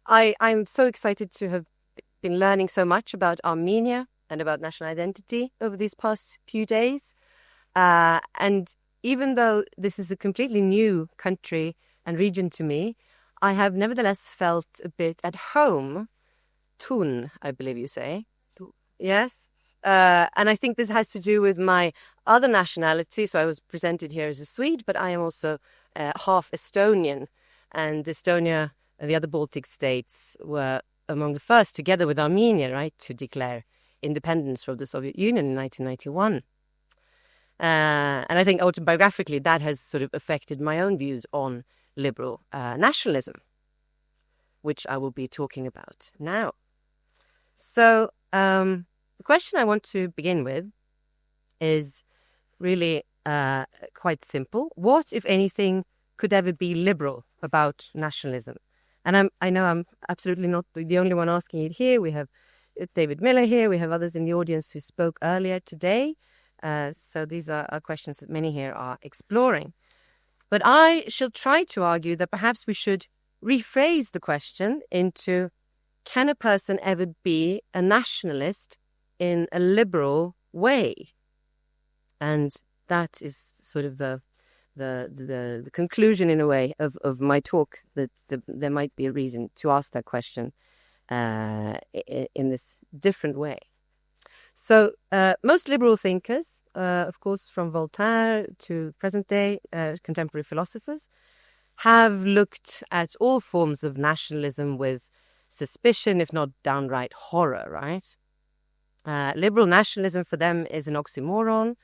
I'm so excited to have been learning so much about Armenia and about national identity over these past few days. And even though this is a completely new country and region to me, I have nevertheless felt a bit at home. Tun, I believe you say. Yes. And I think this has to do with my other nationality. So I was presented here as a Swede, but I am also half Estonian. And Estonia and the other Baltic states were among the first, together with Armenia, right, to declare independence from the Soviet Union in 1991. And I think autobiographically that has sort of affected my own views on liberal nationalism, which I will be talking about now. So the question I want to begin with is really quite simple. What, if anything, could ever be liberal about nationalism? And I know I'm absolutely not the only one asking it here. We have David Miller here. We have others in the audience who spoke earlier today. So these are questions that many here are exploring. But I shall try to argue that perhaps we should rephrase the question into, can a person ever be a nationalist in a liberal way? And that is sort of the conclusion, in a way, of my talk, that there might be a reason to ask that question in this different way. So most liberal thinkers, of course, from Voltaire to present-day contemporary philosophers, have looked at all forms of nationalism with suspicion, if not downright horror, right? Liberal nationalism for them is an oxymoron,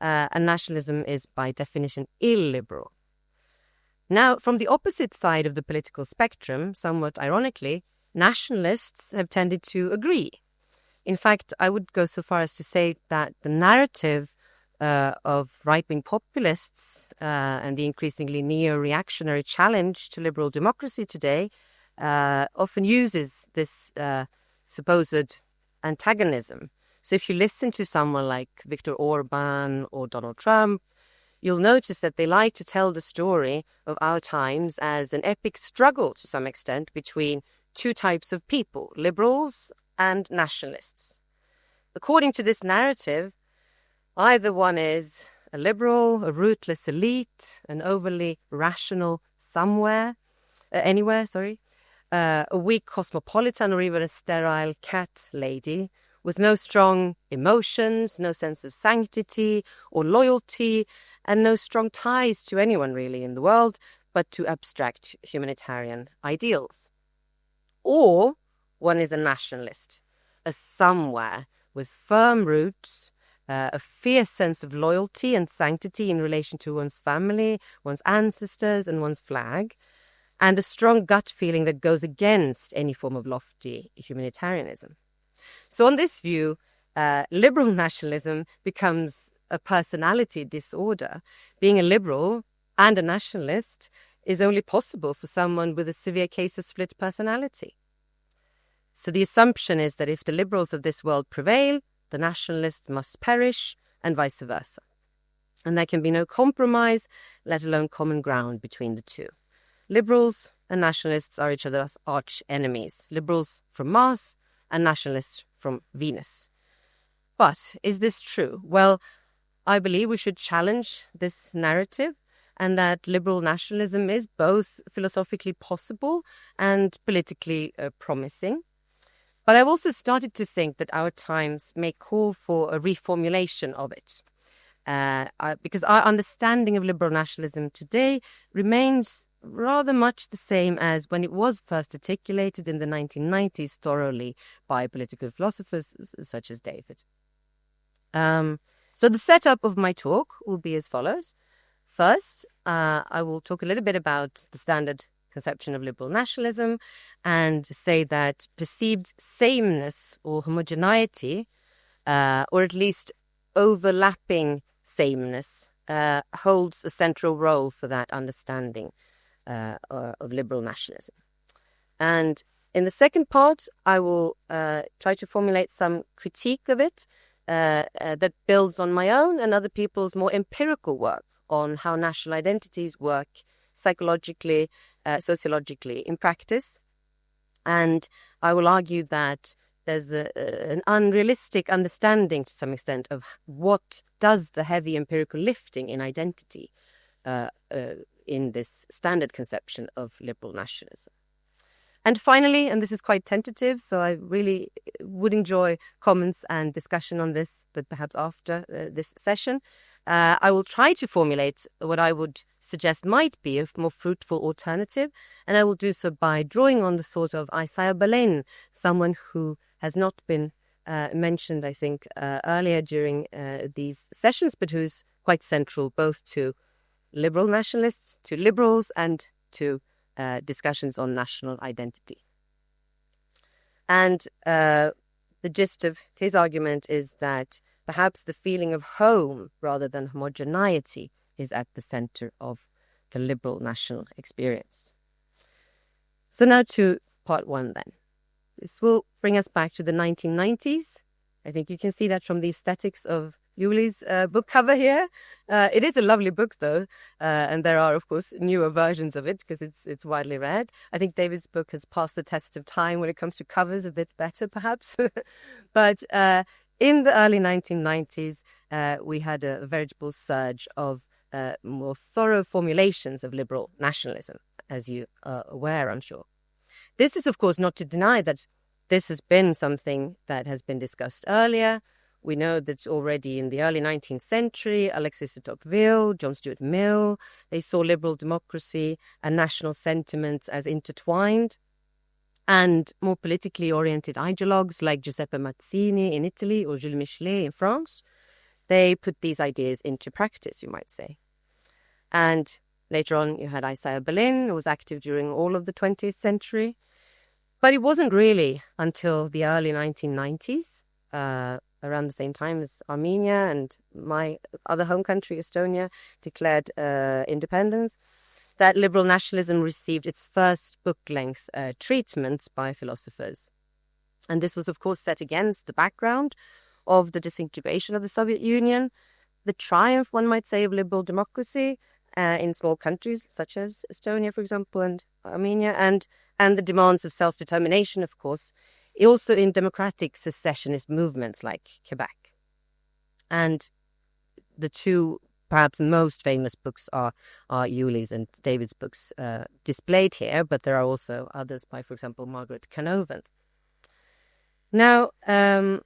and nationalism is by definition illiberal. Now, from the opposite side of the political spectrum, somewhat ironically, nationalists have tended to agree. In fact, I would go so far as to say that the narrative of right-wing populists and the increasingly neo-reactionary challenge to liberal democracy today often uses this supposed antagonism. So if you listen to someone like Viktor Orban or Donald Trump, you'll notice that they like to tell the story of our times as an epic struggle to some extent between two types of people, liberals and nationalists. According to this narrative, either one is a liberal, a rootless elite, an overly rational anywhere, a weak cosmopolitan, or even a sterile cat lady with no strong emotions, no sense of sanctity or loyalty, and no strong ties to anyone really in the world, but to abstract humanitarian ideals. Or one is a nationalist, a somewhere with firm roots, a fierce sense of loyalty and sanctity in relation to one's family, one's ancestors, and one's flag, and a strong gut feeling that goes against any form of lofty humanitarianism. So on this view, liberal nationalism becomes a personality disorder. Being a liberal and a nationalist is only possible for someone with a severe case of split personality. So the assumption is that if the liberals of this world prevail, the nationalists must perish, and vice versa. And there can be no compromise, let alone common ground between the two. Liberals and nationalists are each other's arch enemies. Liberals from Mars and nationalists from Venus. But is this true? Well, I believe we should challenge this narrative, and that liberal nationalism is both philosophically possible and politically promising. But I've also started to think that our times may call for a reformulation of it. Because our understanding of liberal nationalism today remains rather much the same as when it was first articulated in the 1990s thoroughly by political philosophers such as David. So the setup of my talk will be as follows. First, I will talk a little bit about the standard conception of liberal nationalism and say that perceived sameness or homogeneity, or at least overlapping sameness, holds a central role for that understanding of liberal nationalism. And in the second part, I will try to formulate some critique of it that builds on my own and other people's more empirical work on how national identities work psychologically, sociologically in practice. And I will argue that there's an unrealistic understanding to some extent of what does the heavy empirical lifting in identity in this standard conception of liberal nationalism. And finally, and this is quite tentative, so I really would enjoy comments and discussion on this, but perhaps after this session, I will try to formulate what I would suggest might be a more fruitful alternative, and I will do so by drawing on the thought of Isaiah Berlin, someone who has not been mentioned, I think, earlier during these sessions, but who's quite central both to liberal nationalists, to liberals, and to discussions on national identity. And the gist of his argument is that perhaps the feeling of home rather than homogeneity is at the center of the liberal national experience. So now to part one then. This will bring us back to the 1990s. I think you can see that from the aesthetics of Yuli's book cover here. It is a lovely book, though, and there are, of course, newer versions of it because it's widely read. I think David's book has passed the test of time when it comes to covers a bit better, perhaps. But in the early 1990s, we had a veritable surge of more thorough formulations of liberal nationalism, as you are aware, I'm sure. This is, of course, not to deny that this has been something that has been discussed earlier. We know that already in the early 19th century, Alexis de Tocqueville, John Stuart Mill, they saw liberal democracy and national sentiments as intertwined. And more politically oriented ideologues like Giuseppe Mazzini in Italy or Jules Michelet in France, they put these ideas into practice, you might say. And later on, you had Isaiah Berlin, who was active during all of the 20th century. But it wasn't really until the early 1990s, around the same time as Armenia and my other home country, Estonia, declared independence, that liberal nationalism received its first book-length treatment by philosophers. And this was, of course, set against the background of the disintegration of the Soviet Union, the triumph, one might say, of liberal democracy in small countries such as Estonia, for example, and Armenia, and the demands of self-determination, of course, also in democratic secessionist movements like Quebec. And the two perhaps most famous books are Yuli's and David's books displayed here, but there are also others by, for example, Margaret Canovan. Now, Yael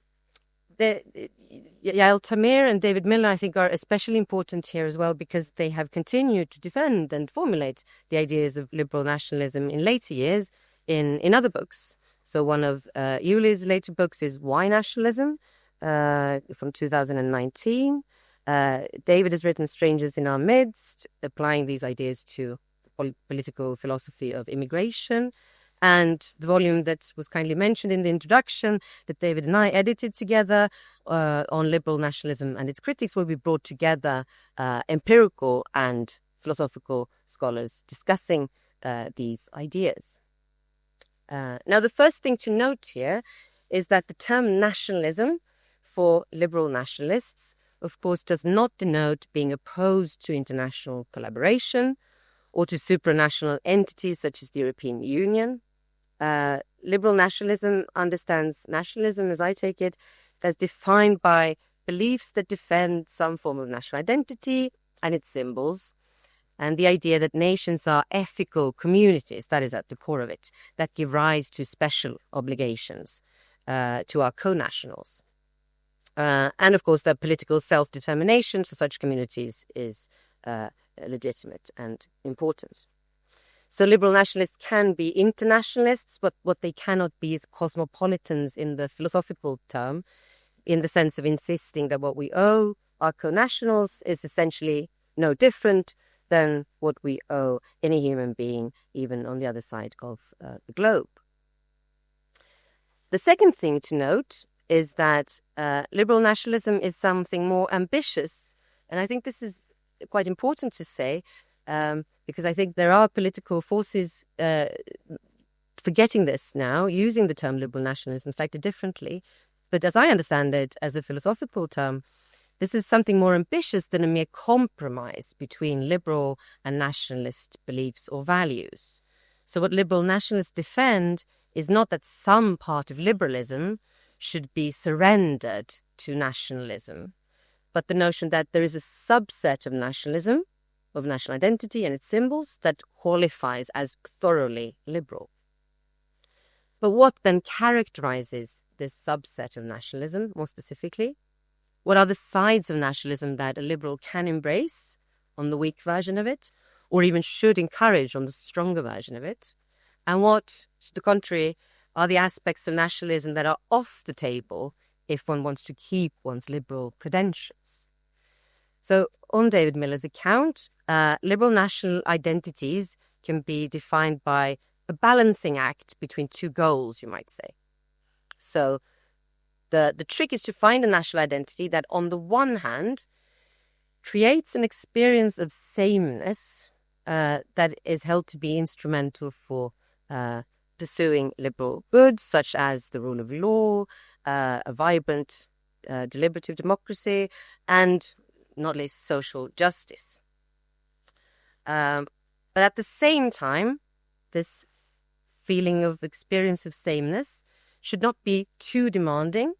Tamir and David Miller, I think, are especially important here as well because they have continued to defend and formulate the ideas of liberal nationalism in later years in other books. So one of Yuli's later books is Why Nationalism from 2019. David has written Strangers in Our Midst, applying these ideas to the political philosophy of immigration. And the volume that was kindly mentioned in the introduction that David and I edited together on liberal nationalism and its critics will be brought together empirical and philosophical scholars discussing these ideas. Now, the first thing to note here is that the term nationalism for liberal nationalists, of course, does not denote being opposed to international collaboration or to supranational entities such as the European Union. Liberal nationalism understands nationalism, as I take it, as defined by beliefs that defend some form of national identity and its symbols, and the idea that nations are ethical communities, that is at the core of it, that give rise to special obligations to our co-nationals. And of course, that political self-determination for such communities is legitimate and important. So liberal nationalists can be internationalists, but what they cannot be is cosmopolitans in the philosophical term, in the sense of insisting that what we owe our co-nationals is essentially no different than what we owe any human being, even on the other side of the globe. The second thing to note is that liberal nationalism is something more ambitious. And I think this is quite important to say, because I think there are political forces forgetting this now, using the term liberal nationalism slightly differently. But as I understand it, as a philosophical term, this is something more ambitious than a mere compromise between liberal and nationalist beliefs or values. So what liberal nationalists defend is not that some part of liberalism should be surrendered to nationalism, but the notion that there is a subset of nationalism, of national identity and its symbols, that qualifies as thoroughly liberal. But what then characterizes this subset of nationalism, more specifically? What are the sides of nationalism that a liberal can embrace on the weak version of it, or even should encourage on the stronger version of it? And what, to the contrary, are the aspects of nationalism that are off the table if one wants to keep one's liberal credentials? So, on David Miller's account, liberal national identities can be defined by a balancing act between two goals, you might say. So, the trick is to find a national identity that, on the one hand, creates an experience of sameness that is held to be instrumental for pursuing liberal goods, such as the rule of law, a vibrant deliberative democracy, and not least social justice. But at the same time, this feeling of experience of sameness should not be too demanding,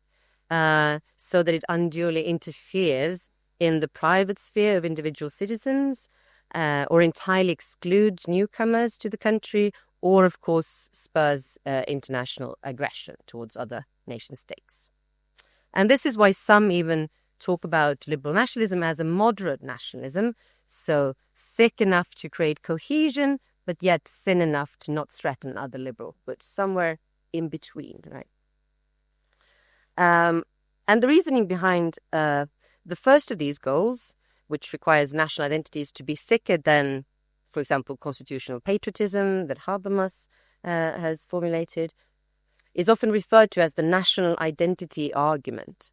so that it unduly interferes in the private sphere of individual citizens, or entirely excludes newcomers to the country, or, of course, spurs international aggression towards other nation states. And this is why some even talk about liberal nationalism as a moderate nationalism, so thick enough to create cohesion, but yet thin enough to not threaten other liberal, but somewhere in between, right? And the reasoning behind the first of these goals, which requires national identities to be thicker than, for example, constitutional patriotism that Habermas has formulated, is often referred to as the national identity argument.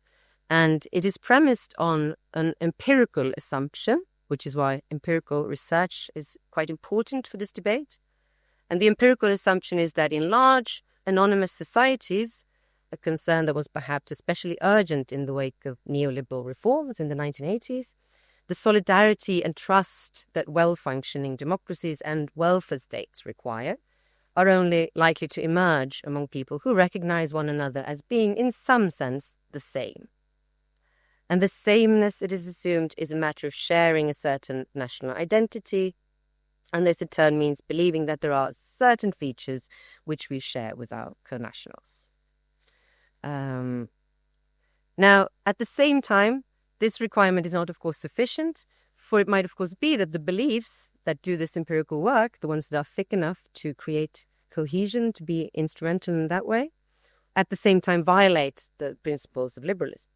And it is premised on an empirical assumption, which is why empirical research is quite important for this debate. And the empirical assumption is that in large, anonymous societies, a concern that was perhaps especially urgent in the wake of neoliberal reforms in the 1980s, the solidarity and trust that well-functioning democracies and welfare states require are only likely to emerge among people who recognize one another as being, in some sense, the same. And the sameness, it is assumed, is a matter of sharing a certain national identity, and this in turn means believing that there are certain features which we share with our connationals. Now, at the same time, this requirement is not, of course, sufficient, for it might, of course, be that the beliefs that do this empirical work, the ones that are thick enough to create cohesion, to be instrumental in that way, at the same time violate the principles of liberalism.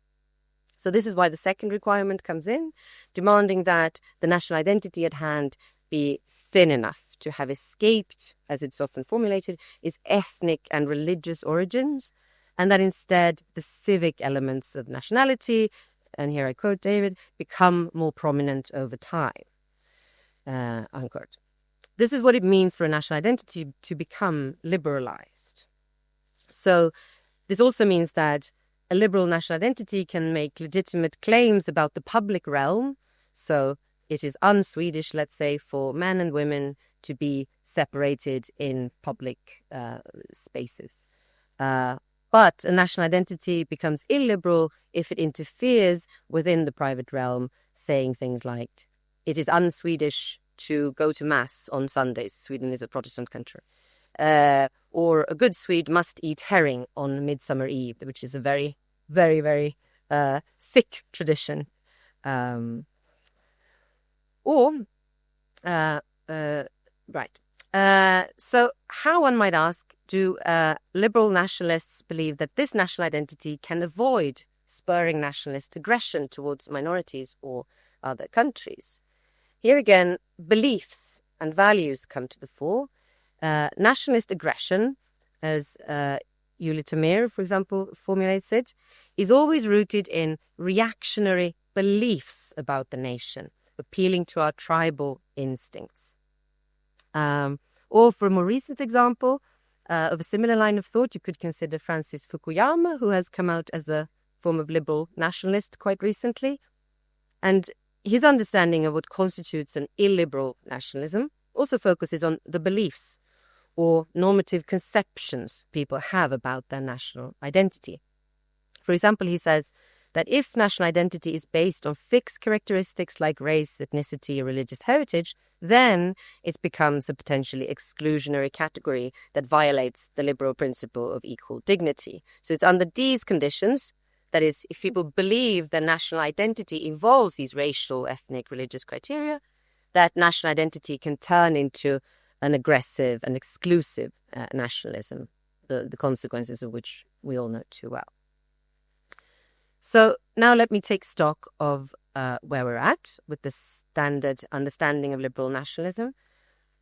So this is why the second requirement comes in, demanding that the national identity at hand be thin enough to have escaped, as it's often formulated, its ethnic and religious origins, and that instead the civic elements of nationality, and here I quote David, become more prominent over time, unquote. This is what it means for a national identity to become liberalized. So this also means that a liberal national identity can make legitimate claims about the public realm. So it is un-Swedish, let's say, for men and women to be separated in public spaces. But a national identity becomes illiberal if it interferes within the private realm, saying things like, it is un-Swedish to go to Mass on Sundays. Sweden is a Protestant country. Or a good Swede must eat herring on Midsummer Eve, which is a very, very, very thick tradition. So how, one might ask, do liberal nationalists believe that this national identity can avoid spurring nationalist aggression towards minorities or other countries? Here again, beliefs and values come to the fore. Nationalist aggression, as Uli Tamir, for example, formulates it, is always rooted in reactionary beliefs about the nation, appealing to our tribal instincts. Or for a more recent example of a similar line of thought, you could consider Francis Fukuyama, who has come out as a form of liberal nationalist quite recently. And his understanding of what constitutes an illiberal nationalism also focuses on the beliefs, or normative conceptions people have about their national identity. For example, he says that if national identity is based on fixed characteristics like race, ethnicity, or religious heritage, then it becomes a potentially exclusionary category that violates the liberal principle of equal dignity. So it's under these conditions, that is, if people believe that national identity involves these racial, ethnic, religious criteria, that national identity can turn into an aggressive and exclusive nationalism, the consequences of which we all know too well. So now let me take stock of where we're at with the standard understanding of liberal nationalism.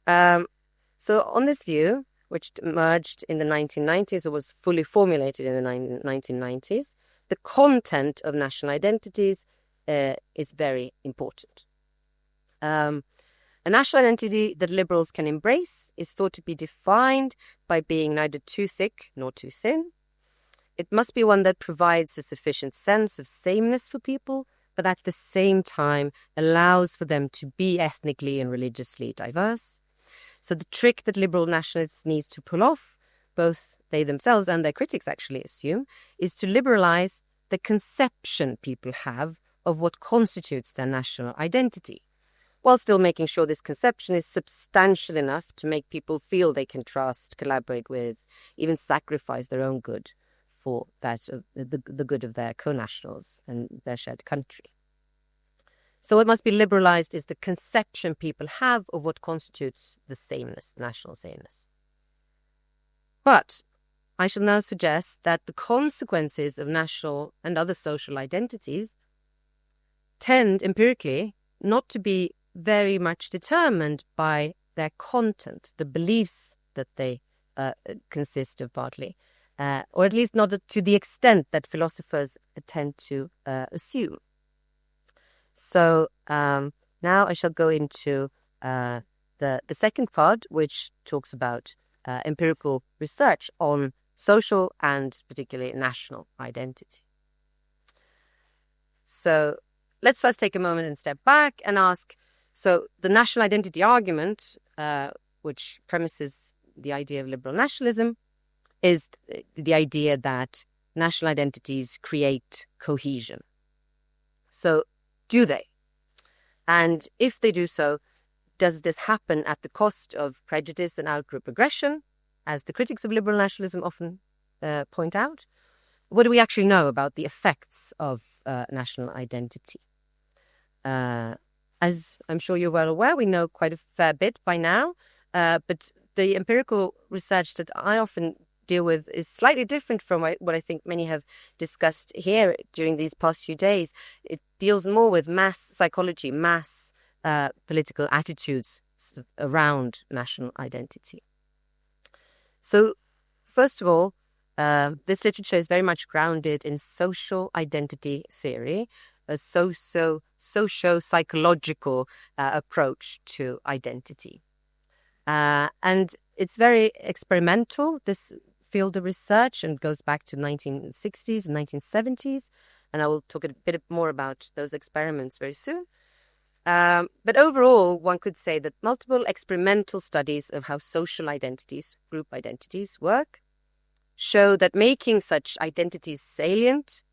So on this view, which emerged in the 1990s or was fully formulated in the 1990s, the content of national identities is very important. A national identity that liberals can embrace is thought to be defined by being neither too thick nor too thin. It must be one that provides a sufficient sense of sameness for people, but at the same time allows for them to be ethnically and religiously diverse. So the trick that liberal nationalists need to pull off, both they themselves and their critics actually assume, is to liberalize the conception people have of what constitutes their national identity, while still making sure this conception is substantial enough to make people feel they can trust, collaborate with, even sacrifice their own good for that of the good of their co-nationals and their shared country. So what must be liberalized is the conception people have of what constitutes the sameness, national sameness. But I shall now suggest that the consequences of national and other social identities tend empirically not to be very much determined by their content, the beliefs that they consist of partly, or at least not to the extent that philosophers tend to assume. So now I shall go into the second part, which talks about empirical research on social and particularly national identity. So let's first take a moment and step back and ask, so the national identity argument, which premises the idea of liberal nationalism, is the idea that national identities create cohesion. So do they? And if they do so, does this happen at the cost of prejudice and outgroup aggression, as the critics of liberal nationalism often point out? What do we actually know about the effects of national identity? As I'm sure you're well aware, we know quite a fair bit by now, but the empirical research that I often deal with is slightly different from what I think many have discussed here during these past few days. It deals more with mass psychology, mass political attitudes around national identity. So, first of all, this literature is very much grounded in social identity theory, a socio-psychological approach to identity. And it's very experimental, this field of research, and goes back to 1960s and 1970s. And I will talk a bit more about those experiments very soon. But overall, one could say that multiple experimental studies of how social identities, group identities, work show that making such identities salient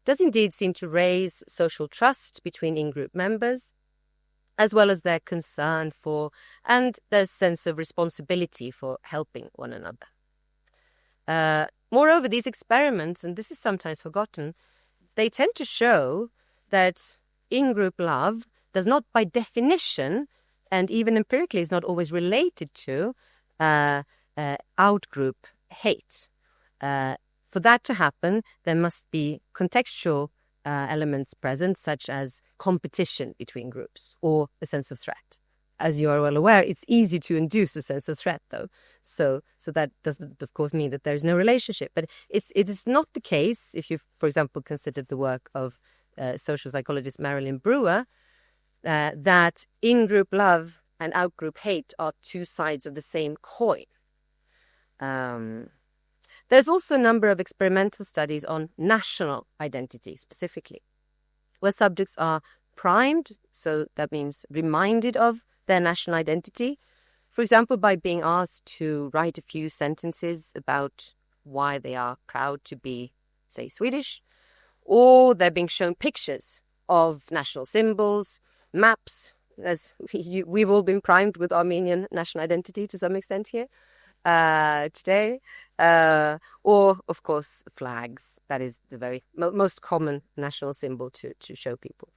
does indeed seem to raise social trust between in-group members, as well as their concern for and their sense of responsibility for helping one another. Moreover, these experiments, and this is sometimes forgotten, they tend to show that in-group love does not by definition, and even empirically is not always related to, out-group hate. For that to happen, there must be contextual elements present, such as competition between groups or a sense of threat. As you are well aware, it's easy to induce a sense of threat, though. So that doesn't, of course, mean that there is no relationship. But it is not the case, if you, for example, considered the work of social psychologist Marilyn Brewer, that in-group love and out-group hate are two sides of the same coin. There's also a number of experimental studies on national identity specifically, where subjects are primed, so that means reminded of their national identity, For example, by being asked to write a few sentences about why they are proud to be, say, Swedish, or they're being shown pictures of national symbols, maps, as we've all been primed with Armenian national identity to some extent here today, or, of course, flags. That is the very most common national symbol to show people.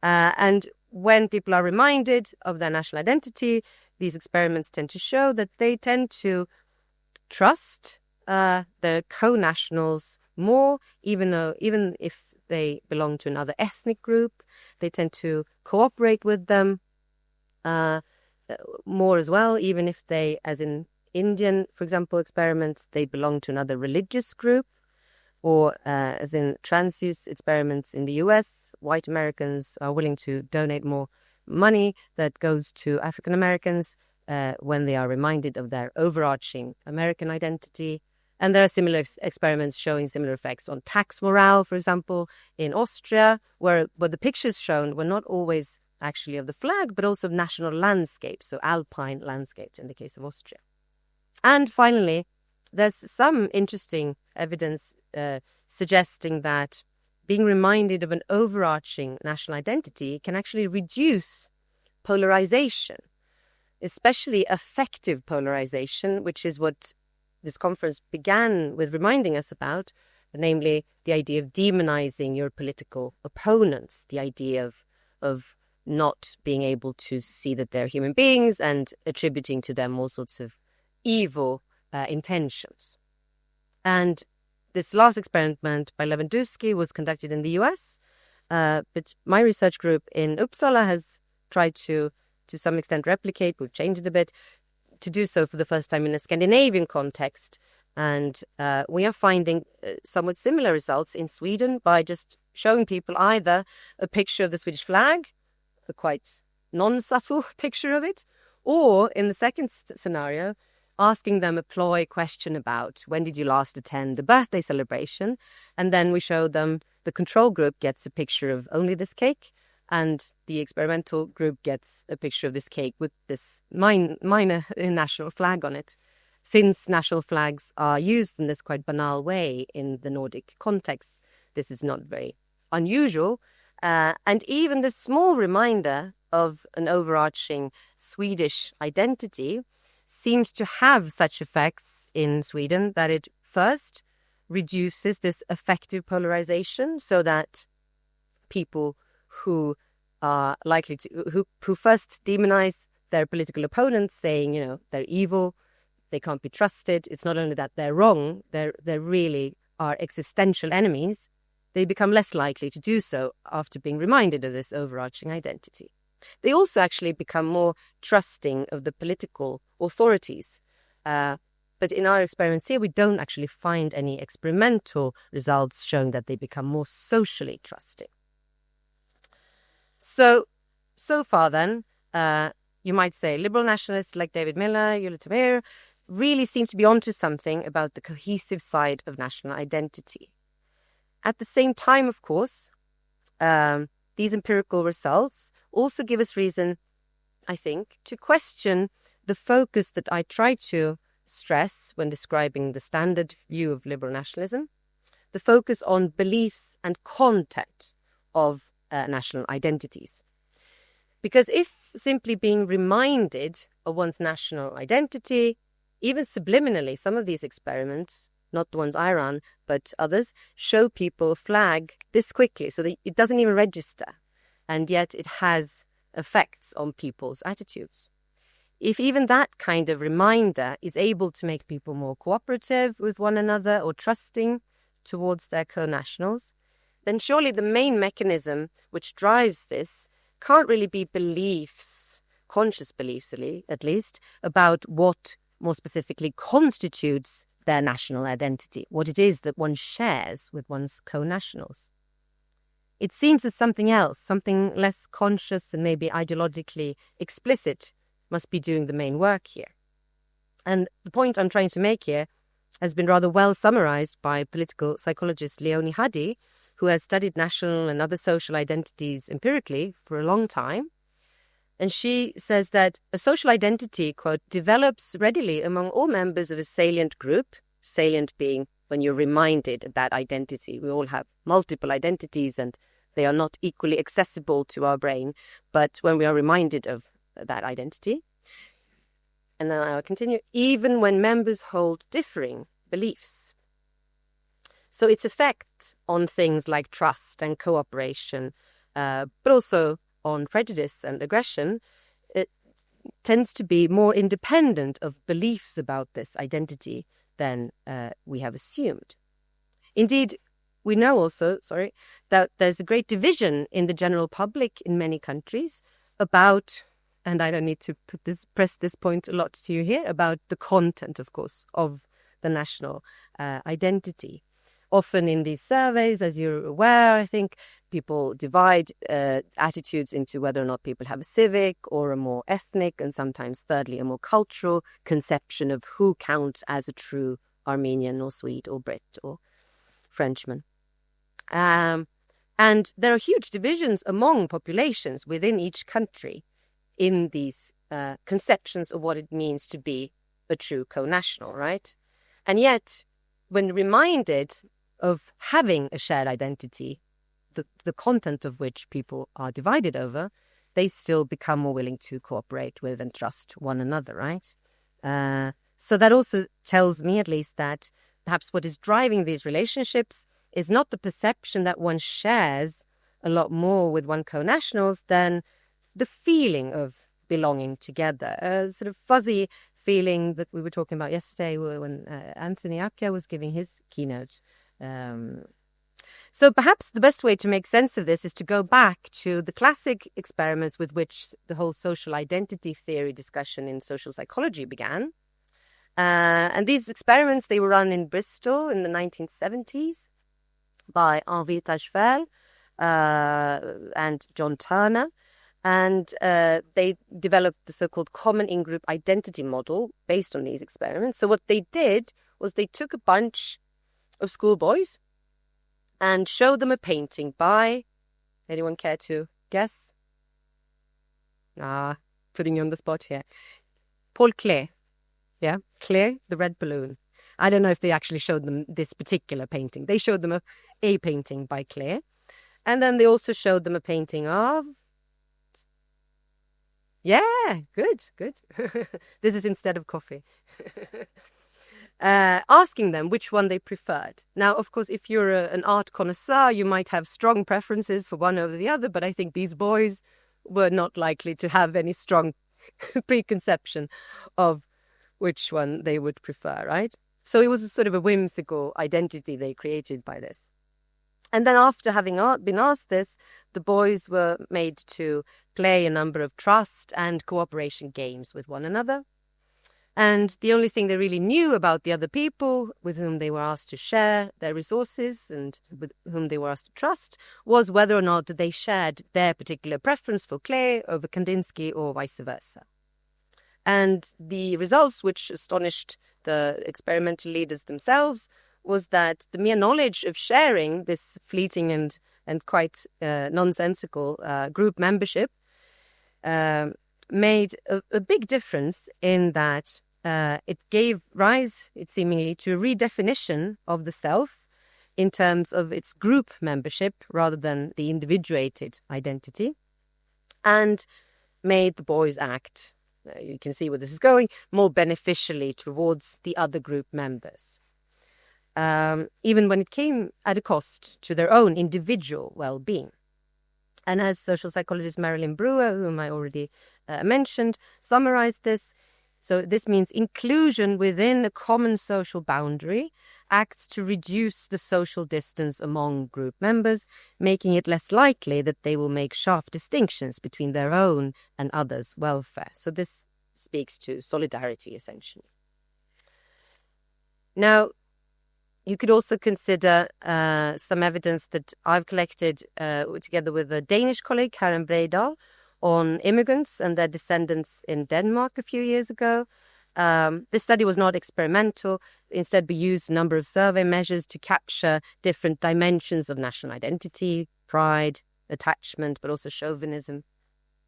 And when people are reminded of their national identity, these experiments tend to show that they tend to trust their co-nationals more, even if they belong to another ethnic group. They tend to cooperate with them more as well, even if they, as in Indian, for example, experiments, they belong to another religious group. Or as in trans-use experiments in the US, white Americans are willing to donate more money that goes to African Americans when they are reminded of their overarching American identity. And there are similar experiments showing similar effects on tax morale, for example, in Austria, where the pictures shown were not always actually of the flag, but also of national landscapes, so alpine landscapes in the case of Austria. And finally, there's some interesting evidence suggesting that being reminded of an overarching national identity can actually reduce polarization, especially affective polarization, which is what this conference began with reminding us about, namely the idea of demonizing your political opponents, the idea of not being able to see that they're human beings and attributing to them all sorts of evil intentions. And this last experiment by Lewandowski was conducted in the US, but my research group in Uppsala has tried to some extent replicate, we've changed it a bit, to do so for the first time in a Scandinavian context. And we are finding somewhat similar results in Sweden by just showing people either a picture of the Swedish flag, a quite non-subtle picture of it, or in the second scenario, asking them a ploy question about when did you last attend a birthday celebration, and then we show them the control group gets a picture of only this cake, and the experimental group gets a picture of this cake with this minor national flag on it. Since national flags are used in this quite banal way in the Nordic context, this is not very unusual, and even the small reminder of an overarching Swedish identity seems to have such effects in Sweden that it first reduces this affective polarization, so that people who are likely to, who first demonize their political opponents, saying, you know, they're evil, they can't be trusted. It's not only that they're wrong, they really are existential enemies. They become less likely to do so after being reminded of this overarching identity. They also actually become more trusting of the political authorities. But in our experiments here, we don't actually find any experimental results showing that they become more socially trusting. So far then, you might say liberal nationalists like David Miller, Yulia Tamir, really seem to be onto something about the cohesive side of national identity. At the same time, of course, these empirical results also give us reason, I think, to question the focus that I try to stress when describing the standard view of liberal nationalism, the focus on beliefs and content of national identities. Because if simply being reminded of one's national identity, even subliminally, some of these experiments, not the ones I run, but others, show people a flag this quickly so that it doesn't even register. And yet it has effects on people's attitudes. If even that kind of reminder is able to make people more cooperative with one another or trusting towards their co-nationals, then surely the main mechanism which drives this can't really be beliefs, conscious beliefs at least, about what more specifically constitutes their national identity, what it is that one shares with one's co-nationals. It seems as something else, something less conscious and maybe ideologically explicit must be doing the main work here. And the point I'm trying to make here has been rather well summarized by political psychologist Leonie Hadi, who has studied national and other social identities empirically for a long time. And she says that a social identity, quote, develops readily among all members of a salient group, salient being when you're reminded of that identity. We all have multiple identities and they are not equally accessible to our brain, but when we are reminded of that identity. And then I'll continue, even when members hold differing beliefs. So its effect on things like trust and cooperation, but also on prejudice and aggression, it tends to be more independent of beliefs about this identity than we have assumed. Indeed, we know also, that there's a great division in the general public in many countries about, and I don't need to press this point a lot to you here, about the content, of course, of the national identity. Often in these surveys, as you're aware, I think people divide attitudes into whether or not people have a civic or a more ethnic, and sometimes, thirdly, a more cultural conception of who counts as a true Armenian or Swede or Brit or Frenchman. And there are huge divisions among populations within each country in these conceptions of what it means to be a true co-national, right? And yet, when reminded of having a shared identity, the content of which people are divided over, they still become more willing to cooperate with and trust one another, right? So that also tells me, at least, that perhaps what is driving these relationships is not the perception that one shares a lot more with one co-nationals than the feeling of belonging together, a sort of fuzzy feeling that we were talking about yesterday when Anthony Appiah was giving his keynote. So perhaps the best way to make sense of this is to go back to the classic experiments with which the whole social identity theory discussion in social psychology began. And these experiments, they were run in Bristol in the 1970s by Henri Tajfel and John Turner. And they developed the so-called common in-group identity model based on these experiments. So what they did was they took a bunch of schoolboys and showed them a painting by, anyone care to guess? Putting you on the spot here. Paul Klee. Yeah, Klee, the red balloon. I don't know if they actually showed them this particular painting. They showed them a painting by Klee. And then they also showed them a painting of... Yeah, good. This is instead of coffee. Asking them which one they preferred. Now, of course, if you're an art connoisseur, you might have strong preferences for one over the other, but I think these boys were not likely to have any strong preconception of which one they would prefer, right? So it was a sort of a whimsical identity they created by this. And then after having been asked this, the boys were made to play a number of trust and cooperation games with one another. And the only thing they really knew about the other people with whom they were asked to share their resources and with whom they were asked to trust was whether or not they shared their particular preference for Klee over Kandinsky or vice versa. And the results, which astonished the experimental leaders themselves, was that the mere knowledge of sharing this fleeting and quite nonsensical group membership made a big difference in that it gave rise, it seemingly, to a redefinition of the self in terms of its group membership rather than the individuated identity, and made the boys act, you can see where this is going, more beneficially towards the other group members. Even when it came at a cost to their own individual well-being. And as social psychologist Marilyn Brewer, whom I already mentioned, summarized this, so this means inclusion within a common social boundary acts to reduce the social distance among group members, making it less likely that they will make sharp distinctions between their own and others' welfare. So this speaks to solidarity, essentially. Now, you could also consider some evidence that I've collected together with a Danish colleague, Karen Breidal, on immigrants and their descendants in Denmark a few years ago. This study was not experimental. Instead, we used a number of survey measures to capture different dimensions of national identity, pride, attachment, but also chauvinism.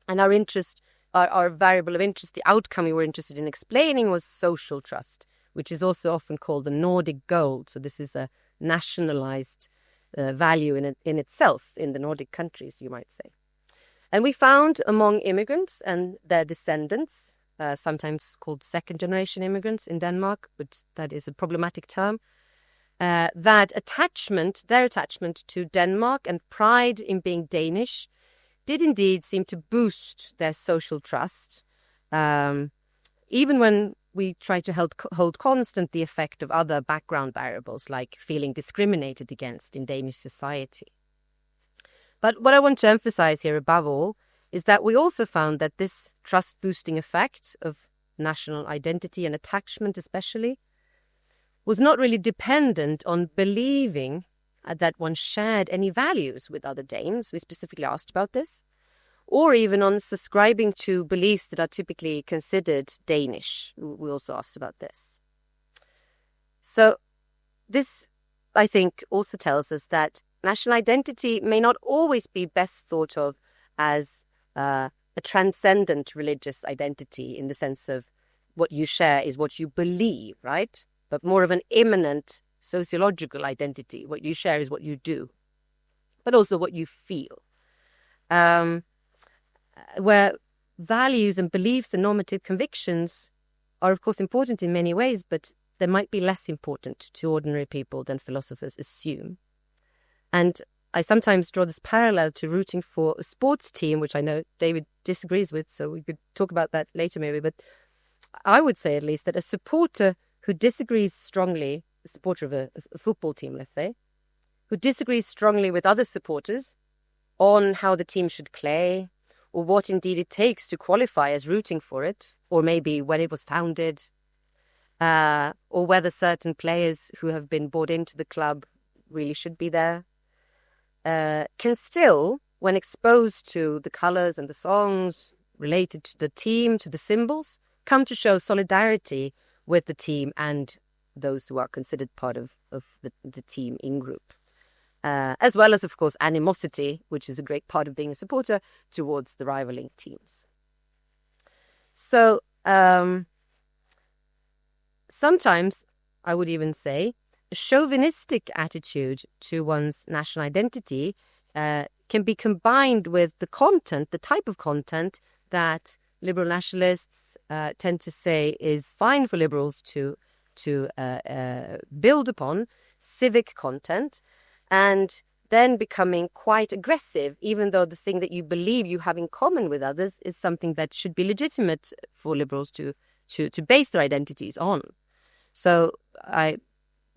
And our interest our variable of interest, the outcome we were interested in explaining, was social trust, which is also often called the Nordic gold. So this is a nationalized value in itself in the Nordic countries, you might say. And we found among immigrants and their descendants, sometimes called second-generation immigrants in Denmark, but that is a problematic term, that their attachment to Denmark and pride in being Danish did indeed seem to boost their social trust, even when we try to hold constant the effect of other background variables, like feeling discriminated against in Danish society. But what I want to emphasize here above all is that we also found that this trust-boosting effect of national identity and attachment especially was not really dependent on believing that one shared any values with other Danes. We specifically asked about this. Or even on subscribing to beliefs that are typically considered Danish. We also asked about this. So this, I think, also tells us that national identity may not always be best thought of as a transcendent religious identity in the sense of what you share is what you believe, right? But more of an immanent sociological identity. What you share is what you do, but also what you feel. Where values and beliefs and normative convictions are, of course, important in many ways, but they might be less important to ordinary people than philosophers assume. And I sometimes draw this parallel to rooting for a sports team, which I know David disagrees with, so we could talk about that later maybe. But I would say at least that a supporter who disagrees strongly, a supporter of a football team, let's say, who disagrees strongly with other supporters on how the team should play, or what indeed it takes to qualify as rooting for it, or maybe when it was founded, or whether certain players who have been bought into the club really should be there, can still, when exposed to the colours and the songs related to the team, to the symbols, come to show solidarity with the team and those who are considered part of the team in-group. As well as, of course, animosity, which is a great part of being a supporter, towards the rivaling teams. So sometimes, I would even say, a chauvinistic attitude to one's national identity can be combined with the content, the type of content that liberal nationalists tend to say is fine for liberals to build upon, civic content, and then becoming quite aggressive, even though the thing that you believe you have in common with others is something that should be legitimate for liberals to base their identities on. So I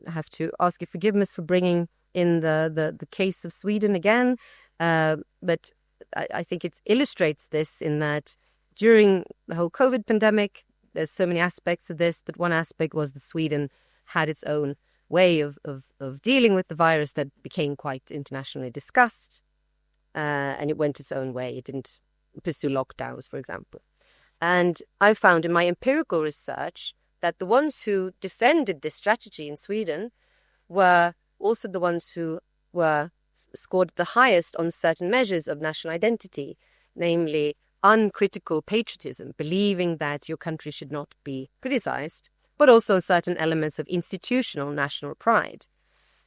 have to ask your forgiveness for bringing in the case of Sweden again, but I think it illustrates this in that during the whole COVID pandemic, there's so many aspects of this, but one aspect was that Sweden had its own way of dealing with the virus that became quite internationally discussed, and it went its own way. It didn't pursue lockdowns, for example. And I found in my empirical research that the ones who defended this strategy in Sweden were also the ones who were scored the highest on certain measures of national identity, namely uncritical patriotism, believing that your country should not be criticized, but also certain elements of institutional national pride.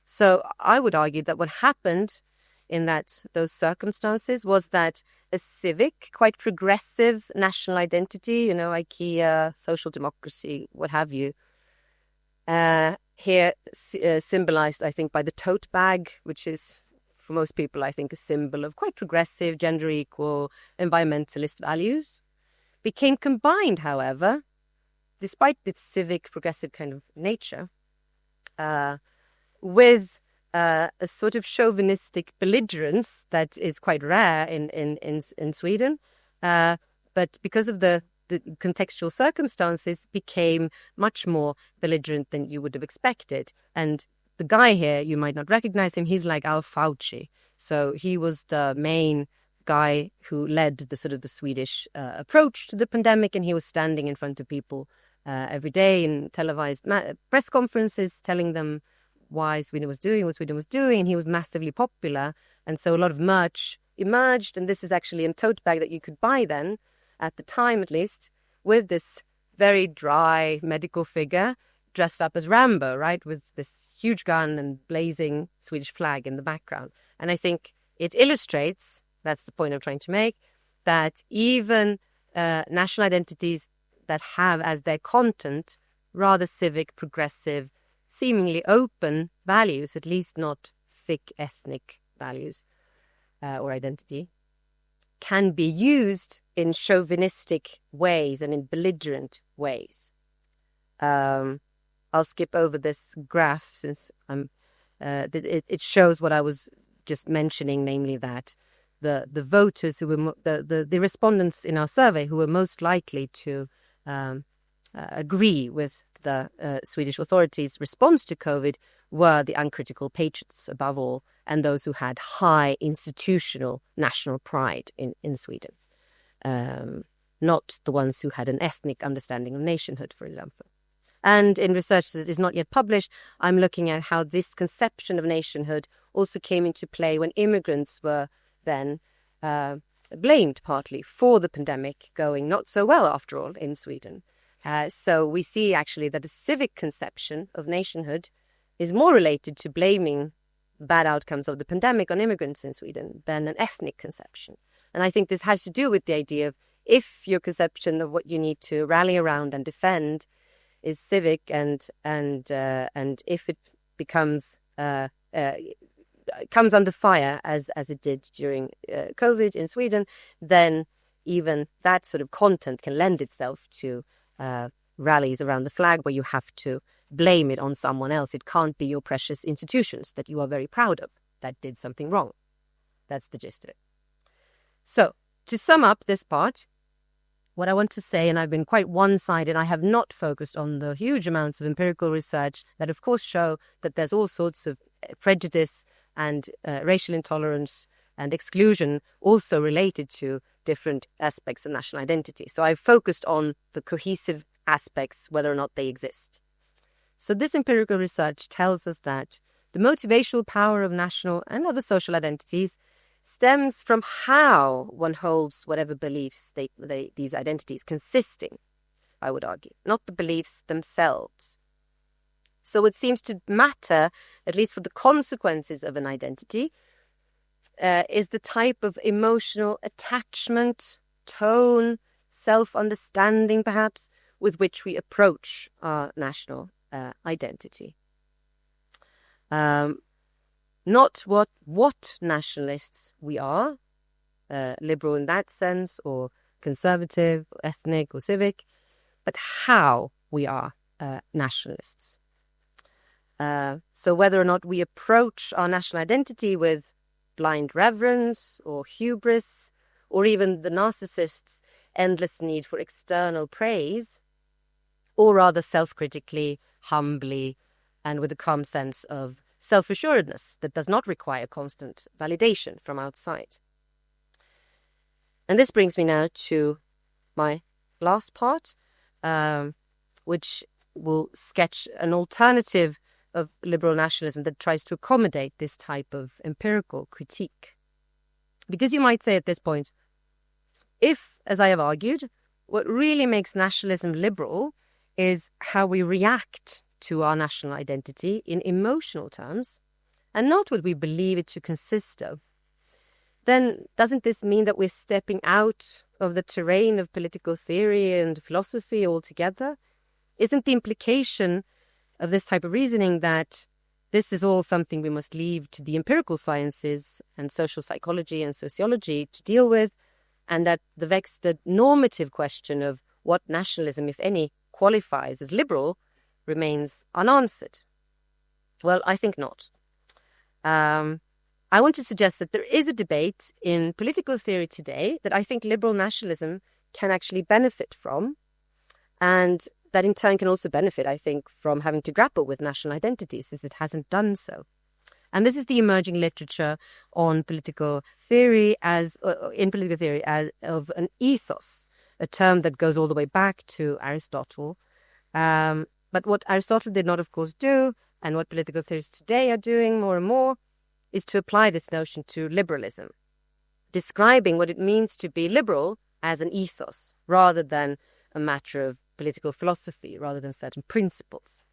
So I would argue that what happened in those circumstances was that a civic, quite progressive national identity, IKEA, social democracy, what have you, here symbolized, I think, by the tote bag, which is, for most people, I think, a symbol of quite progressive, gender equal, environmentalist values, became combined, however, despite its civic, progressive kind of nature, with a sort of chauvinistic belligerence that is quite rare in Sweden, but because of the contextual circumstances, became much more belligerent than you would have expected. And the guy here, you might not recognize him, he's like Al Fauci. So he was the main guy who led the Swedish approach to the pandemic, and he was standing in front of people every day in televised press conferences telling them why Sweden was doing what Sweden was doing, and he was massively popular. And so a lot of merch emerged, and this is actually a tote bag that you could buy then, at the time at least, with this very dry medical figure dressed up as Rambo, right, with this huge gun and blazing Swedish flag in the background. And I think it illustrates, that's the point I'm trying to make, that even national identities that have as their content rather civic, progressive, seemingly open values, at least not thick ethnic values or identity, can be used in chauvinistic ways and in belligerent ways. I'll skip over this graph since it shows what I was just mentioning, namely that the voters who were the respondents in our survey who were most likely to agree with the Swedish authorities' response to COVID were the uncritical patriots above all, and those who had high institutional national pride in Sweden, not the ones who had an ethnic understanding of nationhood, for example. And in research that is not yet published, I'm looking at how this conception of nationhood also came into play when immigrants were then blamed partly for the pandemic going not so well, after all, in Sweden. So we see actually that a civic conception of nationhood is more related to blaming bad outcomes of the pandemic on immigrants in Sweden than an ethnic conception. And I think this has to do with the idea of if your conception of what you need to rally around and defend is civic, and if it becomes comes under fire as it did during COVID in Sweden, then even that sort of content can lend itself to rallies around the flag where you have to blame it on someone else. It can't be your precious institutions that you are very proud of that did something wrong. That's the gist of it. So to sum up this part, what I want to say, and I've been quite one-sided, I have not focused on the huge amounts of empirical research that of course show that there's all sorts of prejudice and racial intolerance and exclusion also related to different aspects of national identity. So I've focused on the cohesive aspects, whether or not they exist. So this empirical research tells us that the motivational power of national and other social identities stems from how one holds whatever beliefs these identities consisting, I would argue, not the beliefs themselves. So what seems to matter, at least for the consequences of an identity, is the type of emotional attachment, tone, self-understanding perhaps, with which we approach our national identity. Not what nationalists we are, liberal in that sense, or conservative, or ethnic, or civic, but how we are nationalists. So whether or not we approach our national identity with blind reverence or hubris, or even the narcissist's endless need for external praise, or rather self-critically, humbly, and with a calm sense of self-assuredness that does not require constant validation from outside. And this brings me now to my last part, which will sketch an alternative of liberal nationalism that tries to accommodate this type of empirical critique. Because you might say at this point, if, as I have argued, what really makes nationalism liberal is how we react to our national identity in emotional terms, and not what we believe it to consist of, then doesn't this mean that we're stepping out of the terrain of political theory and philosophy altogether? Isn't the implication of this type of reasoning that this is all something we must leave to the empirical sciences and social psychology and sociology to deal with, and that the normative question of what nationalism, if any, qualifies as liberal remains unanswered? Well, I think not. I want to suggest that there is a debate in political theory today that I think liberal nationalism can actually benefit from, and that in turn can also benefit, I think, from having to grapple with national identities, since it hasn't done so. And this is the emerging literature on political theory of an ethos, a term that goes all the way back to Aristotle. But what Aristotle did not, of course, do, and what political theorists today are doing more and more, is to apply this notion to liberalism, describing what it means to be liberal as an ethos, rather than a matter of political philosophy, rather than certain principles.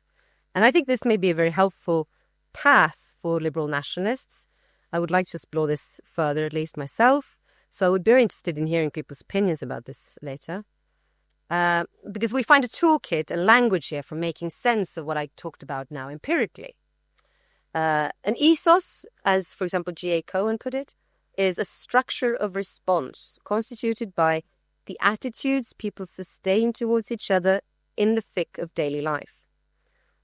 And I think this may be a very helpful path for liberal nationalists. I would like to explore this further, at least myself. So I would be very interested in hearing people's opinions about this later. Because we find a toolkit and language here for making sense of what I talked about now empirically. An ethos, as for example G.A. Cohen put it, is a structure of response constituted by the attitudes people sustain towards each other in the thick of daily life.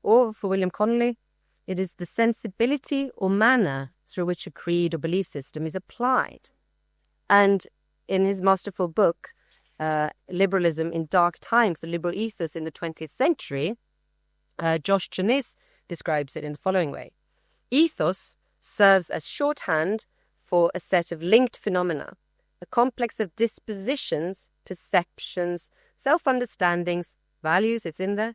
Or, for William Connolly, it is the sensibility or manner through which a creed or belief system is applied. And in his masterful book, Liberalism in Dark Times, the Liberal Ethos in the 20th Century, Josh Chanis describes it in the following way. Ethos serves as shorthand for a set of linked phenomena, a complex of dispositions, perceptions, self-understandings, values, it's in there,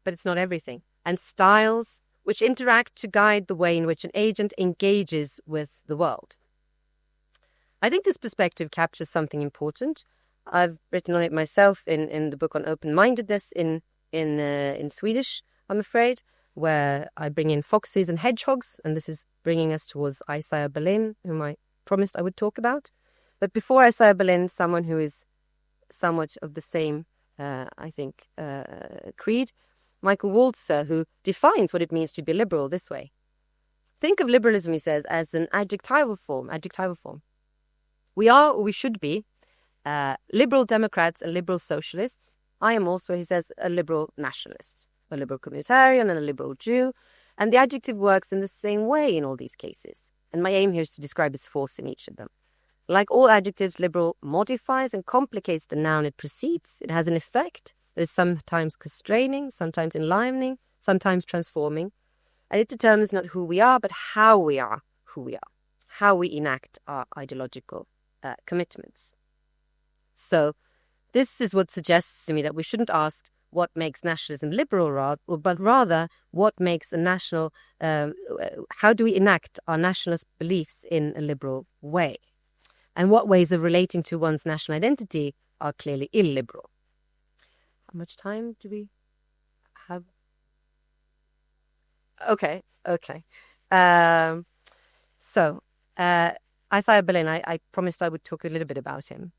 but it's not everything, and styles which interact to guide the way in which an agent engages with the world. I think this perspective captures something important. I've written on it myself in the book on open-mindedness in Swedish, I'm afraid, where I bring in foxes and hedgehogs, and this is bringing us towards Isaiah Berlin, whom I promised I would talk about. But before Isaiah Berlin, someone who is somewhat of the same, creed, Michael Walzer, who defines what it means to be liberal this way. Think of liberalism, he says, as an adjectival form. We are, or we should be, liberal Democrats and liberal socialists. I am also, he says, a liberal nationalist, a liberal communitarian and a liberal Jew. And the adjective works in the same way in all these cases. And my aim here is to describe its force in each of them. Like all adjectives, liberal modifies and complicates the noun it precedes. It has an effect that is sometimes constraining, sometimes enlivening, sometimes transforming. And it determines not who we are, but how we are who we are, how we enact our ideological commitments. So this is what suggests to me that we shouldn't ask what makes nationalism liberal, but rather what makes a national, how do we enact our nationalist beliefs in a liberal way? And what ways of relating to one's national identity are clearly illiberal? How much time do we have? Okay. Isaiah Berlin, I promised I would talk a little bit about him.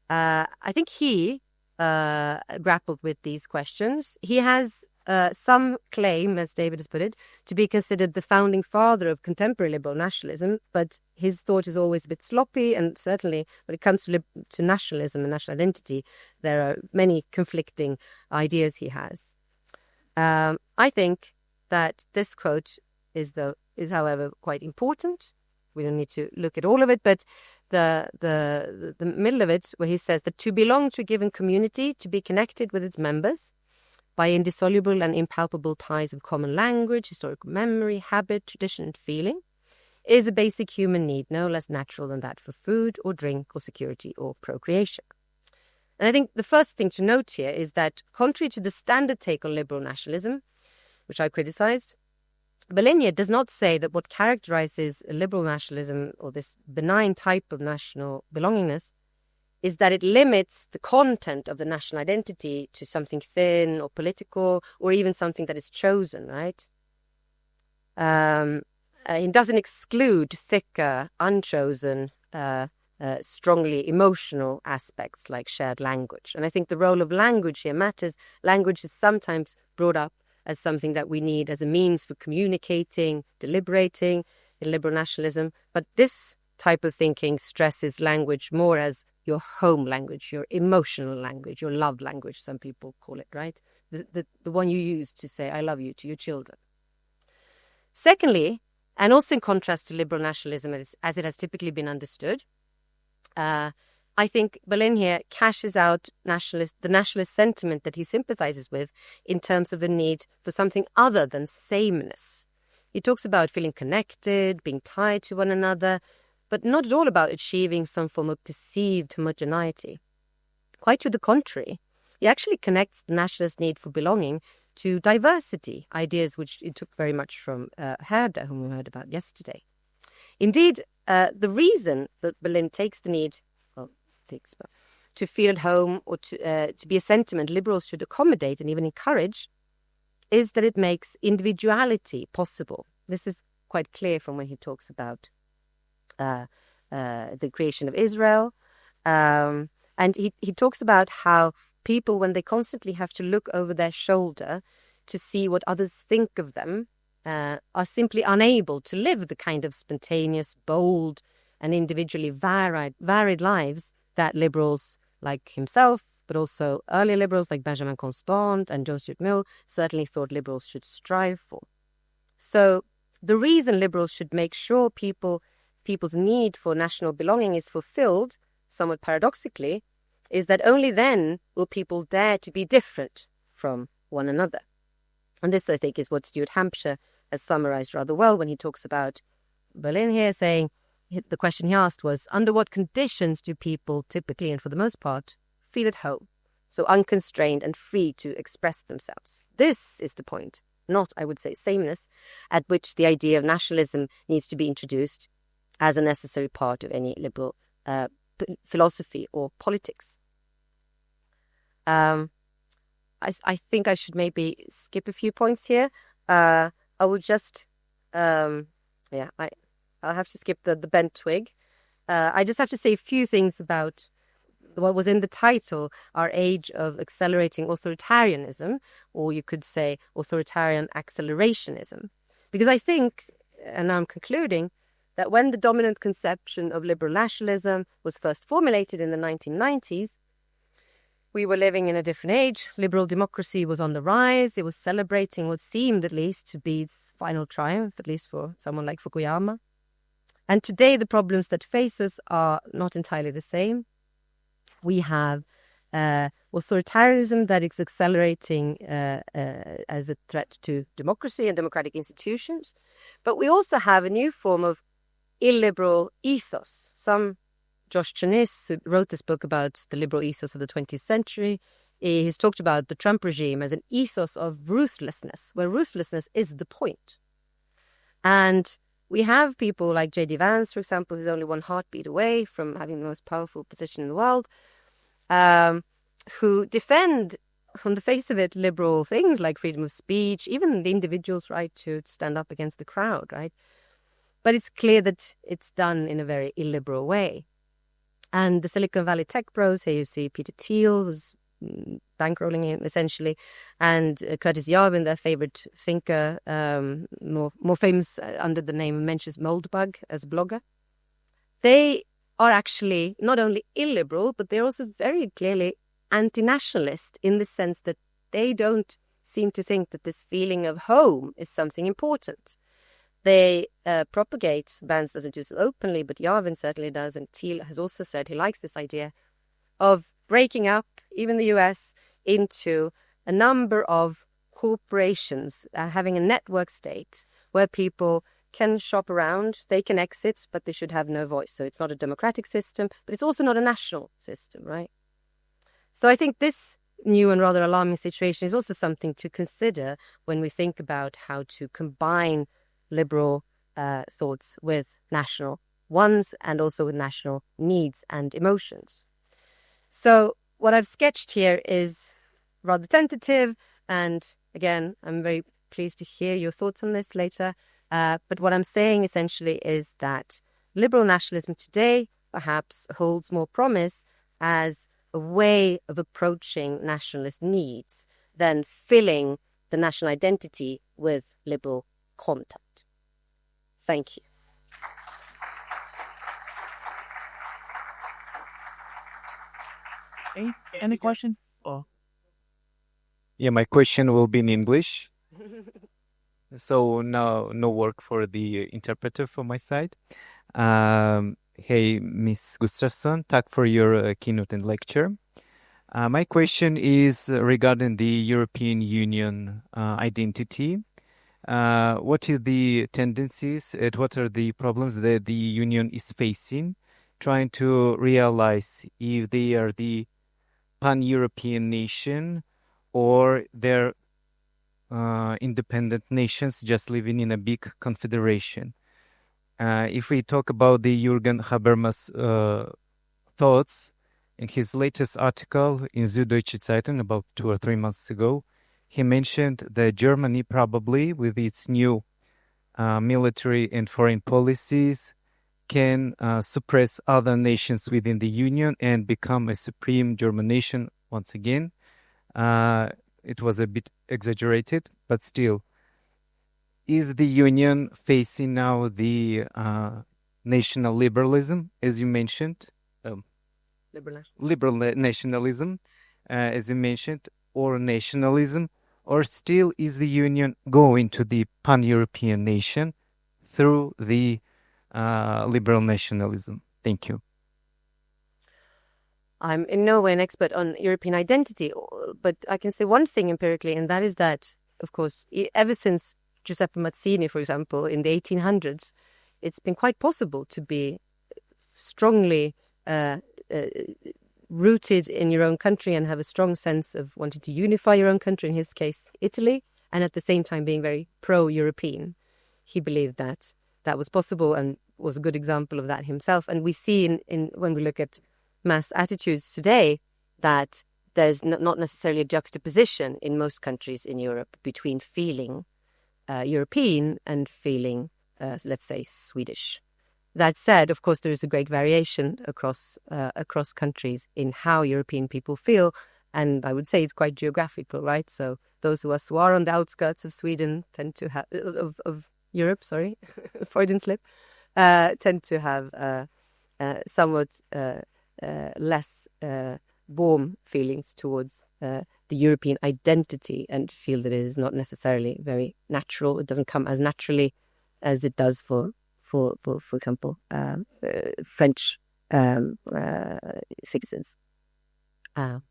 I think he grappled with these questions. He has some claim, as David has put it, to be considered the founding father of contemporary liberal nationalism, but his thought is always a bit sloppy, and certainly when it comes to nationalism and national identity, there are many conflicting ideas he has. I think that this quote is however quite important. We don't need to look at all of it, but the middle of it, where he says that to belong to a given community, to be connected with its members by indissoluble and impalpable ties of common language, historical memory, habit, tradition, and feeling, is a basic human need, no less natural than that for food or drink or security or procreation. And I think the first thing to note here is that, contrary to the standard take on liberal nationalism, which I criticized, Berlin does not say that what characterizes a liberal nationalism, or this benign type of national belongingness, is that it limits the content of the national identity to something thin or political, or even something that is chosen, right? It doesn't exclude thicker, unchosen, strongly emotional aspects like shared language. And I think the role of language here matters. Language is sometimes brought up as something that we need as a means for communicating, deliberating in liberal nationalism. But this type of thinking stresses language more as your home language, your emotional language, your love language, some people call it, right? The one you use to say, I love you to your children. Secondly, and also in contrast to liberal nationalism as it has typically been understood, I think Berlin here cashes out the nationalist sentiment that he sympathizes with in terms of a need for something other than sameness. He talks about feeling connected, being tied to one another, but not at all about achieving some form of perceived homogeneity. Quite to the contrary, he actually connects the nationalist need for belonging to diversity, ideas which he took very much from Herder, whom we heard about yesterday. Indeed, the reason that Berlin takes the need to to feel at home or to be a sentiment liberals should accommodate and even encourage is that it makes individuality possible. This is quite clear from when he talks about the creation of Israel. And he talks about how people, when they constantly have to look over their shoulder to see what others think of them, are simply unable to live the kind of spontaneous, bold, and individually varied lives that liberals like himself, but also earlier liberals like Benjamin Constant and John Stuart Mill certainly thought liberals should strive for. So the reason liberals should make sure people's need for national belonging is fulfilled, somewhat paradoxically, is that only then will people dare to be different from one another. And this, I think, is what Stuart Hampshire has summarized rather well when he talks about Berlin here, saying the question he asked was, under what conditions do people typically, and for the most part, feel at home, so unconstrained and free to express themselves? This is the point, not, I would say, sameness, at which the idea of nationalism needs to be introduced as a necessary part of any liberal philosophy or politics. I think I should maybe skip a few points here. I will just, I'll have to skip the bent twig. I just have to say a few things about what was in the title, Our Age of Accelerating Authoritarianism, or you could say authoritarian accelerationism. Because I think, and now I'm concluding, that when the dominant conception of liberal nationalism was first formulated in the 1990s, we were living in a different age. Liberal democracy was on the rise. It was celebrating what seemed, at least, to be its final triumph, at least for someone like Fukuyama. And today, the problems that face us are not entirely the same. We have authoritarianism that is accelerating as a threat to democracy and democratic institutions. But we also have a new form of illiberal ethos. Josh Chanis, who wrote this book about the liberal ethos of the 20th century, he's talked about the Trump regime as an ethos of ruthlessness, where ruthlessness is the point. And we have people like J.D. Vance, for example, who's only one heartbeat away from having the most powerful position in the world, who defend, on the face of it, liberal things like freedom of speech, even the individual's right to stand up against the crowd, right? But it's clear that it's done in a very illiberal way. And the Silicon Valley tech bros, here you see Peter Thiel, who's bankrolling it essentially, and Curtis Yarvin, their favorite thinker, more famous under the name of Mencius Moldbug as a blogger. They are actually not only illiberal, but they're also very clearly anti-nationalist in the sense that they don't seem to think that this feeling of home is something important. They propagate, Vance doesn't do so openly, but Yarvin certainly does, and Thiel has also said he likes this idea of breaking up, even the US, into a number of corporations, having a network state where people can shop around, they can exit, but they should have no voice. So it's not a democratic system, but it's also not a national system, right? So I think this new and rather alarming situation is also something to consider when we think about how to combine liberal thoughts with national ones and also with national needs and emotions. So what I've sketched here is rather tentative, and again, I'm very pleased to hear your thoughts on this later. But what I'm saying essentially is that liberal nationalism today perhaps holds more promise as a way of approaching nationalist needs than filling the national identity with liberal content. Thank you. Any question? Oh. Yeah, my question will be in English. So no work for the interpreter from my side. Hey, Miss Gustavsson, tack for your keynote and lecture. My question is regarding the European Union identity. What are the tendencies and what are the problems that the Union is facing, trying to realize if they are the pan-European nation or they're independent nations just living in a big confederation. If we talk about the Jürgen Habermas thoughts in his latest article in Süddeutsche Zeitung about 2 or 3 months ago, he mentioned that Germany probably, with its new military and foreign policies, can suppress other nations within the Union and become a supreme German nation once again. It was a bit exaggerated, but still, is the Union facing now the national liberalism, as you mentioned? Liberal nationalism, as you mentioned, or nationalism, or still is the Union going to the pan-European nation through the liberal nationalism? Thank you. I'm in no way an expert on European identity, but I can say one thing empirically, and that is that, of course, ever since Giuseppe Mazzini, for example, in the 1800s, it's been quite possible to be strongly rooted in your own country and have a strong sense of wanting to unify your own country, in his case, Italy, and at the same time being very pro-European. He believed that that was possible and was a good example of that himself. And we see in when we look at mass attitudes today that there's not necessarily a juxtaposition in most countries in Europe between feeling European and feeling, let's say, Swedish. That said, of course, there is a great variation across countries in how European people feel, and I would say it's quite geographical, right? So those of us who are on the outskirts of Sweden tend to have of Europe, sorry, Freudian slip, tend to have somewhat less warm feelings towards the European identity and feel that it is not necessarily very natural. It doesn't come as naturally as it does for example, French citizens. Can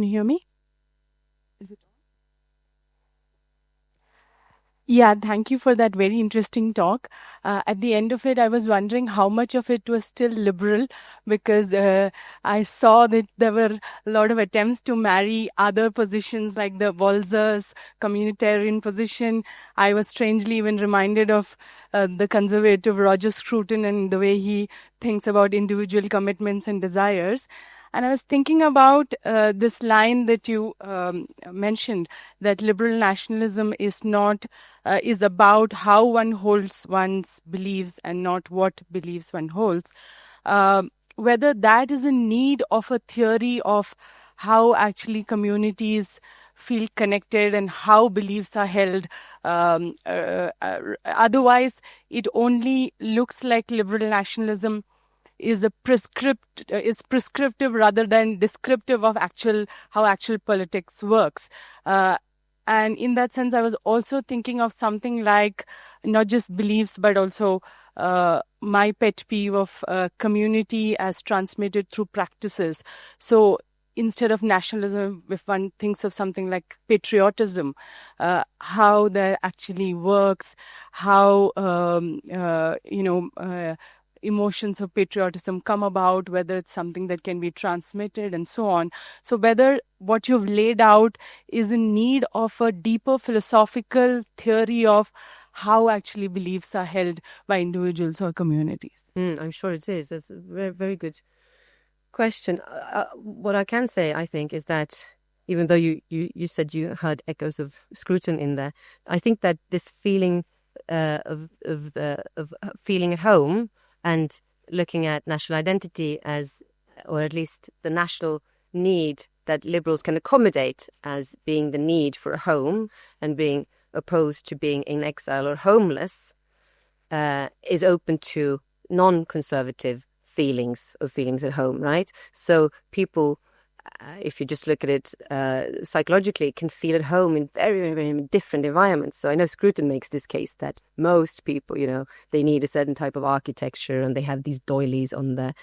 you hear me? Is it on? Yeah, thank you for that very interesting talk. At the end of it, I was wondering how much of it was still liberal, because I saw that there were a lot of attempts to marry other positions like the Walser's communitarian position. I was strangely even reminded of the conservative Roger Scruton and the way he thinks about individual commitments and desires. And I was thinking about this line that you mentioned, that liberal nationalism is not is about how one holds one's beliefs and not what beliefs one holds. Whether that is a need of a theory of how actually communities feel connected and how beliefs are held. Otherwise, it only looks like liberal nationalism is prescriptive rather than descriptive of how actual politics works. And in that sense, I was also thinking of something like not just beliefs, but also my pet peeve of community as transmitted through practices. So instead of nationalism, if one thinks of something like patriotism, how that actually works, how emotions of patriotism come about, whether it's something that can be transmitted and so on. So whether what you've laid out is in need of a deeper philosophical theory of how actually beliefs are held by individuals or communities. I'm sure it is. That's a very, very good question. What I can say, I think, is that even though you said you heard echoes of Scruton in there, I think that this feeling of feeling at home and looking at national identity as, or at least the national need that liberals can accommodate as being the need for a home and being opposed to being in exile or homeless, is open to non-conservative feelings at home, right? So people, if you just look at it psychologically, can feel at home in very, very, very different environments. So I know Scruton makes this case that most people, they need a certain type of architecture and they have these doilies on their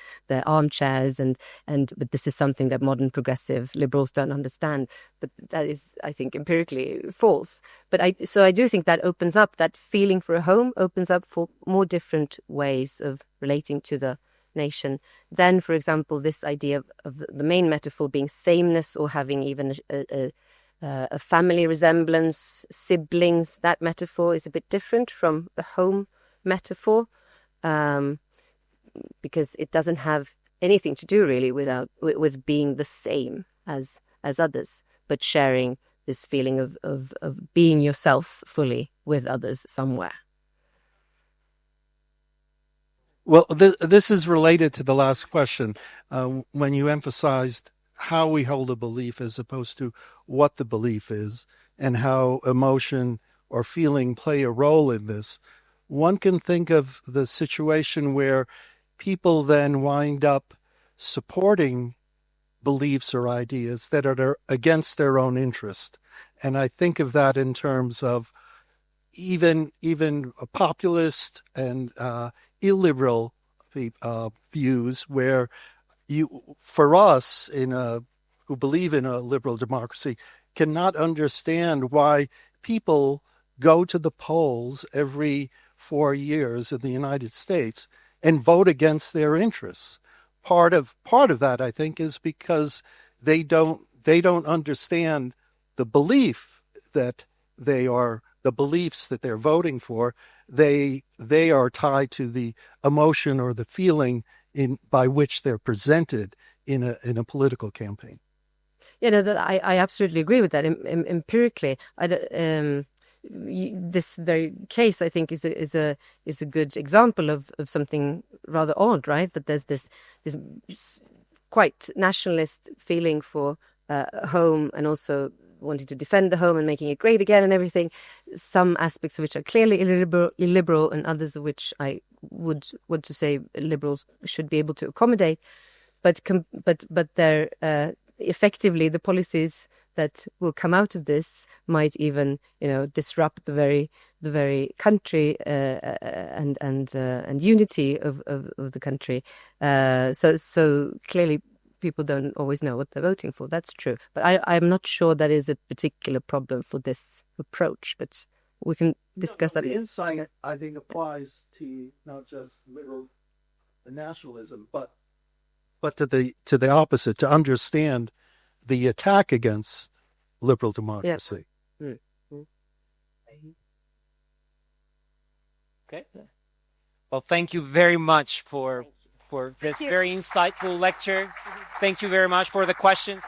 armchairs, but this is something that modern progressive liberals don't understand. But that is, I think, empirically false. But I do think that opens up, that feeling for a home opens up for more different ways of relating to the nation. Then, for example, this idea of the main metaphor being sameness or having even a family resemblance, siblings, that metaphor is a bit different from the home metaphor. because it doesn't have anything to do really with being the same as others, but sharing this feeling of being yourself fully with others somewhere. Well, this is related to the last question, when you emphasized how we hold a belief as opposed to what the belief is, and how emotion or feeling play a role in this. One can think of the situation where people then wind up supporting beliefs or ideas that are against their own interest. And I think of that in terms of even a populist and illiberal views, where for us who believe in a liberal democracy, cannot understand why people go to the polls every 4 years in the United States and vote against their interests. Part of that, I think, is because they don't understand the belief that the beliefs that they're voting for. They are tied to the emotion or the feeling by which they're presented in a political campaign. That I absolutely agree with that. Empirically, this very case, I think, is a good example of something rather odd, right? That there's this quite nationalist feeling for home, and also wanting to defend the home and making it great again and everything. Some aspects of which are clearly illiberal, and others of which I would want to say liberals should be able to accommodate. But they're effectively, the policies that will come out of this might even, disrupt the very country and unity of the country. So clearly, people don't always know what they're voting for. That's true. But I'm not sure that is a particular problem for this approach. But we can discuss that. The insight, I think, applies to not just liberal nationalism, but to the opposite, to understand the attack against liberal democracy. Yeah. Mm-hmm. Okay. Well, thank you very much for this very insightful lecture. Thank you very much for the questions.